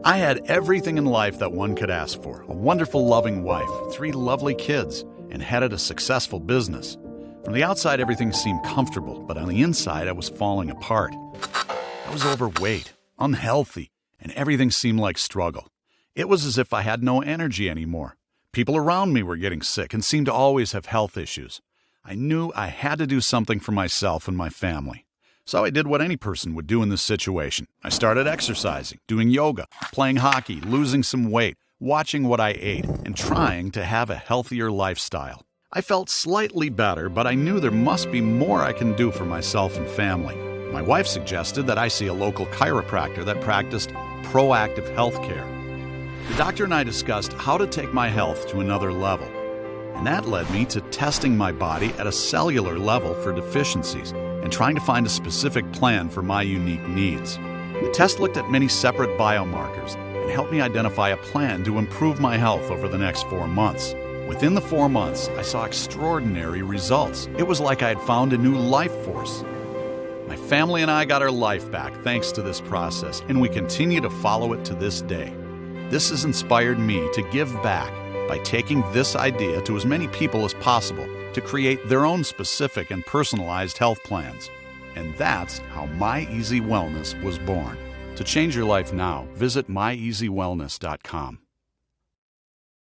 I had everything in life that one could ask for: a wonderful, loving wife, 3 lovely kids, and headed a successful business. From the outside, everything seemed comfortable, but on the inside, I was falling apart. I was overweight, unhealthy, and everything seemed like struggle. It was as if I had no energy anymore. People around me were getting sick and seemed to always have health issues. I knew I had to do something for myself and my family. So I did what any person would do in this situation. I started exercising, doing yoga, playing hockey, losing some weight, watching what I ate, and trying to have a healthier lifestyle. I felt slightly better, but I knew there must be more I can do for myself and family. My wife suggested that I see a local chiropractor that practiced proactive health care. The doctor and I discussed how to take my health to another level. And that led me to testing my body at a cellular level for deficiencies and trying to find a specific plan for my unique needs. The test looked at many separate biomarkers and helped me identify a plan to improve my health over the next 4 months. Within the 4 months, I saw extraordinary results. It was like I had found a new life force. My family and I got our life back thanks to this process, and we continue to follow it to this day. This has inspired me to give back by taking this idea to as many people as possible to create their own specific and personalized health plans. And that's how My Easy Wellness was born. To change your life now, visit myeasywellness.com.